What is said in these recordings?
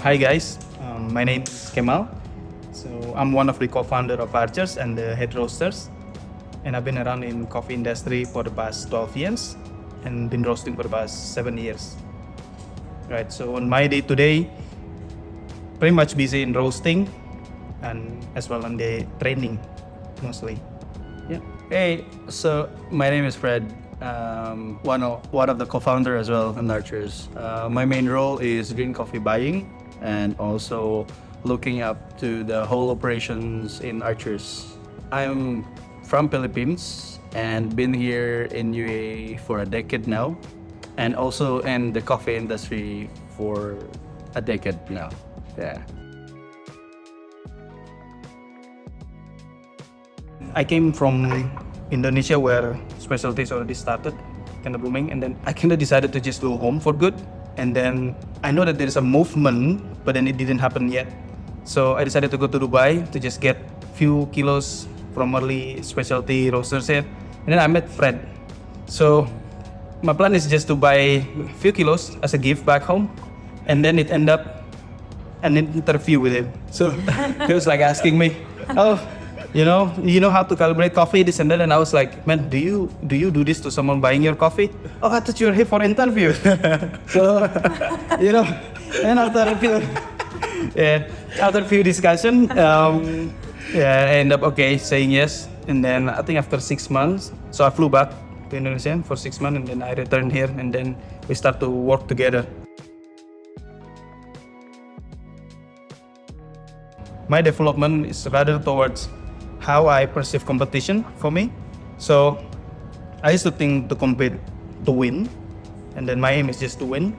Hi guys, my name is Kemal. So I'm one of the co-founder of Archers and the head roasters. And I've been around in coffee industry for the past 12 years and been roasting for the past 7 years. Right, so on my day to day, pretty much busy in roasting and as well on the training mostly. Yeah. Hey, so my name is Fred. One of the co-founder as well in Archers. My main role is green coffee buying and also looking up to the whole operations in Archers. I'm from Philippines and been here in UAE for a decade now, and also in the coffee industry for a decade now. Yeah. I came from Indonesia where specialties already started, kind of booming, and then I kind of decided to just go home for good. And then I know that there is a movement, but then it didn't happen yet. So I decided to go to Dubai to just get few kilos from early specialty roasters here. And then I met Fred. So my plan is just to buy a few kilos as a gift back home. And then it ended up an interview with him. So he was like asking me, oh, you know how to calibrate coffee, this and that. And I was like, man, do you do this to someone buying your coffee? Oh, I thought you were here for an interview. So, and after a few discussion, I ended up saying yes. And then I think after 6 months, so I flew back to Indonesia for 6 months, and then I returned here, and then we start to work together. My development is rather towards how I perceive competition for me. So I used to think to compete to win, and then my aim is just to win.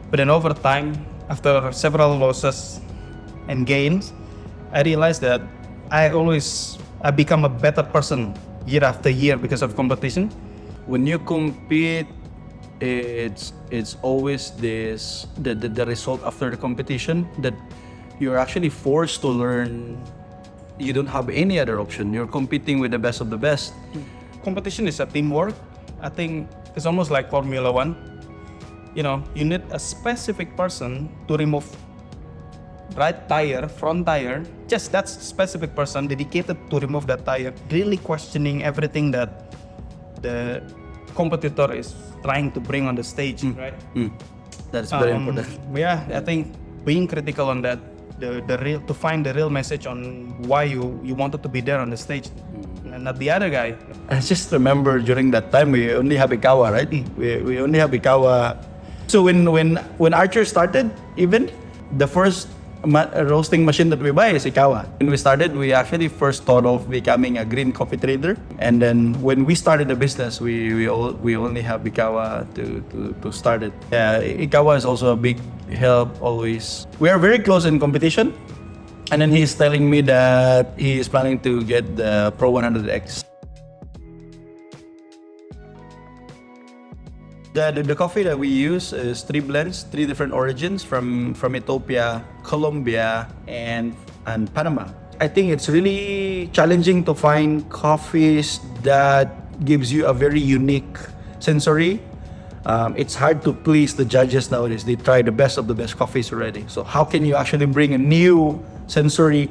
But then over time, after several losses and gains, I realized that I become a better person year after year because of competition. When you compete, it's always the result after the competition that you're actually forced to learn. You don't have any other option. You're competing with the best of the best. Competition is a teamwork. I think it's almost like Formula One. You need a specific person to remove right tire, front tire. Just that specific person dedicated to remove that tire, really questioning everything that the competitor is trying to bring on the stage, right? That's very important. Yeah, I think being critical on that, to find the real message on why you wanted to be there on the stage, and not the other guy. I just remember during that time we only have IKAWA, right? We only have IKAWA. So when Archer started, even the first roasting machine that we buy is IKAWA. When we started, we actually first thought of becoming a green coffee trader, and then when we started the business, we only have IKAWA to start it. Yeah, IKAWA is also a big help always. We are very close in competition, and then he's telling me that he is planning to get the Pro100x. The coffee that we use is 3 blends, 3 different origins from Ethiopia, Colombia, and Panama. I think it's really challenging to find coffees that gives you a very unique sensory. It's hard to please the judges nowadays. They try the best of the best coffees already. So how can you actually bring a new sensory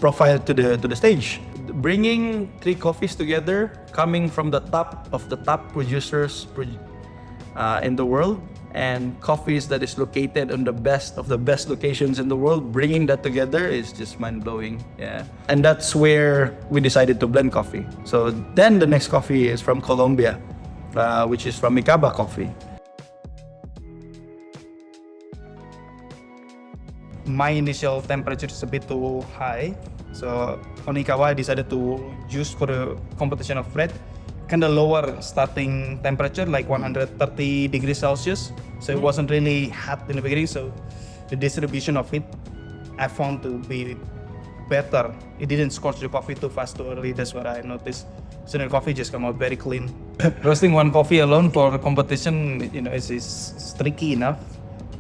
profile to the stage? Bringing 3 coffees together, coming from the top of the top producers in the world, and coffees that is located on the best of the best locations in the world, bringing that together is just mind-blowing. Yeah, and that's where we decided to blend coffee. So then the next coffee is from Colombia, which is from IKAWA Coffee. My initial temperature is a bit too high, so on IKAWA I decided to use for the competition of Fred kind of lower starting temperature, like 130 degrees Celsius. So it wasn't really hot in the beginning, so the distribution of it I found to be better. It didn't scorch the coffee too fast, too early. That's what I noticed. So the coffee just come out very clean. Roasting one coffee alone for a competition, is tricky enough.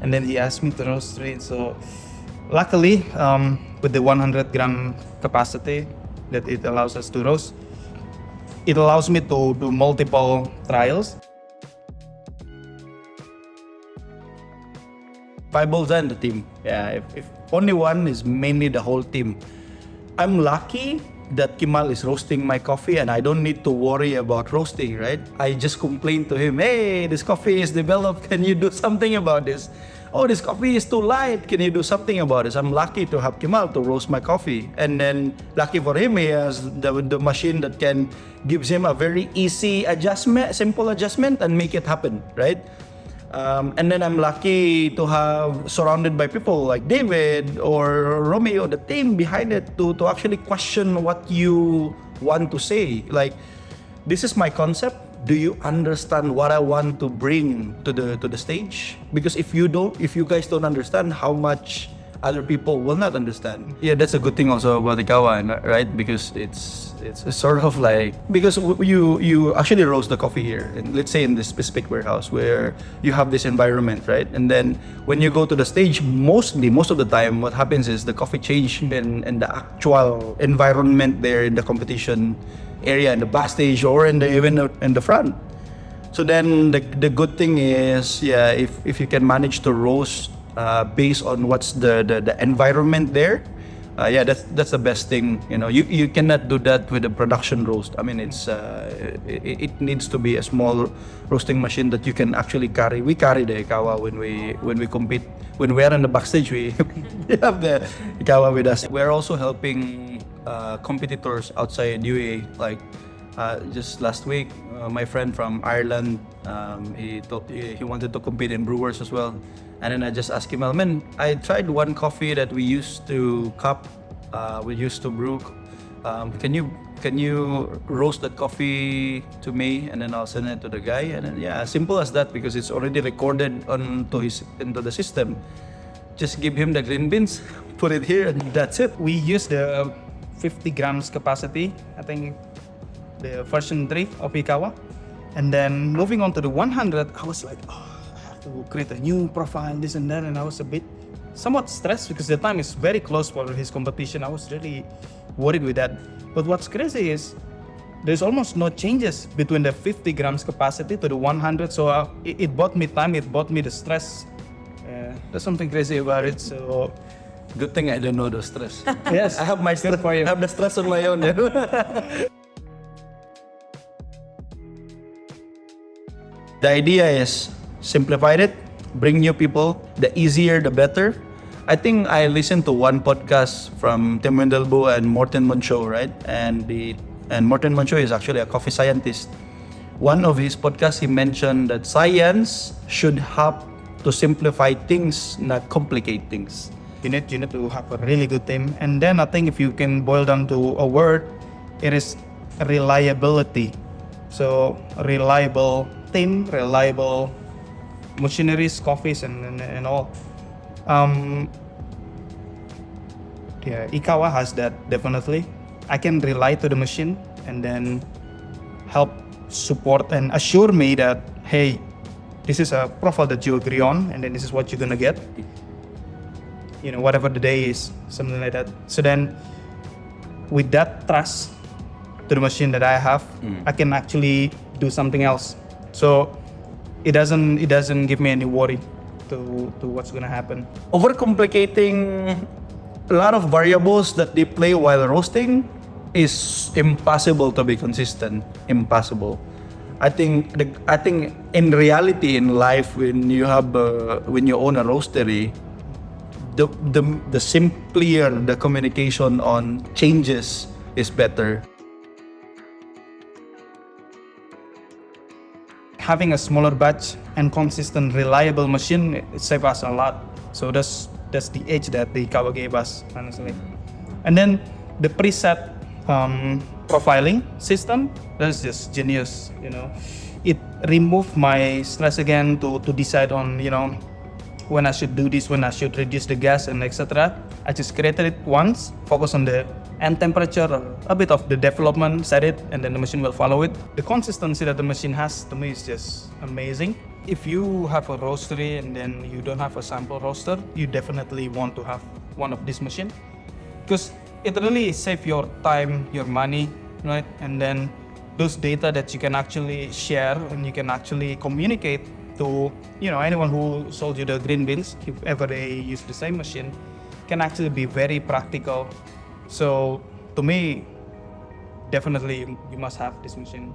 And then he asked me to roast 3. So luckily, with the 100 gram capacity that it allows us to roast, it allows me to do multiple trials. Five and the team. Yeah, if only one is mainly the whole team. I'm lucky that Kemal is roasting my coffee and I don't need to worry about roasting, right? I just complain to him, hey, this coffee is developed, can you do something about this? Oh, this coffee is too light, can you do something about this? I'm lucky to have Kemal to roast my coffee. And then lucky for him, he has the machine that can gives him a very easy adjustment, simple adjustment and make it happen, right? And then I'm lucky to have surrounded by people like David or Romeo, the team behind it, to actually question what you want to say. Like, this is my concept. Do you understand what I want to bring to the stage? Because if you guys don't understand, how much other people will not understand. Yeah, that's a good thing also about IKAWA, right? Because it's sort of like, Because you actually roast the coffee here, and let's say in this specific warehouse where you have this environment, right? And then when you go to the stage, most of the time, what happens is the coffee change and the actual environment there in the competition area, in the backstage or even in the front. So then the good thing is, yeah, if you can manage to roast based on what's the environment there, yeah, that's the best thing. You know, you cannot do that with a production roast. I mean, it needs to be a small roasting machine that you can actually carry. We carry the IKAWA when we compete. When we are in the backstage, we have the IKAWA with us. We're also helping competitors outside UAE. Like just last week, my friend from Ireland, he wanted to compete in Brewers as well. And then I just asked him, man, I tried one coffee that we used to brew. Can you roast that coffee to me, and then I'll send it to the guy. And then, yeah, simple as that, because it's already recorded into the system. Just give him the green beans, put it here, and that's it. We use the 50 grams capacity, I think the version 3 of IKAWA. And then moving on to the 100, I was like, oh, I have to create a new profile, this and that. And I was a bit somewhat stressed because the time is very close for his competition. I was really worried with that. But what's crazy is there's almost no changes between the 50 grams capacity to the 100. So it bought me time, it bought me the stress. There's something crazy about it. So Good thing I don't know the stress. yes, I have my stress. for you. I have the stress on my own. The idea is simplified it, bring new people. The easier, the better. I think I listened to one podcast from Tim Wendelbo and Morten Moncho, right? And Morten Moncho is actually a coffee scientist. One of his podcasts, he mentioned that science should help to simplify things, not complicate things. You need to have a really good team. And then I think if you can boil down to a word, it is reliability. So reliable team, reliable machineries, coffees, and all. Yeah, IKAWA has that definitely. I can rely to the machine and then help support and assure me that, hey, this is a profile that you agree on, and then this is what you're gonna get. You know, whatever the day is, something like that. So then, with that trust to the machine that I have, I can actually do something else. So it doesn't give me any worry to what's gonna happen. Overcomplicating a lot of variables that they play while roasting is impossible to be consistent. Impossible. I think in reality, in life, when you own a roastery, the simpler the communication on changes is better. Having a smaller batch and consistent, reliable machine, it saves us a lot. So that's the edge that the IKAWA gave us, honestly. And then the preset profiling system, that's just genius. You know, it removed my stress again to decide on, you know, when I should do this, when I should reduce the gas, and etc. I just created it once, focus on the end temperature, a bit of the development, set it, and then the machine will follow it. The consistency that the machine has, to me, is just amazing. If you have a roastery and then you don't have a sample roaster, you definitely want to have one of this machine, because it really saves your time, your money, right? And then those data that you can actually share and you can actually communicate to, you know, anyone who sold you the green beans, if ever they use the same machine, can actually be very practical. So to me, definitely you must have this machine.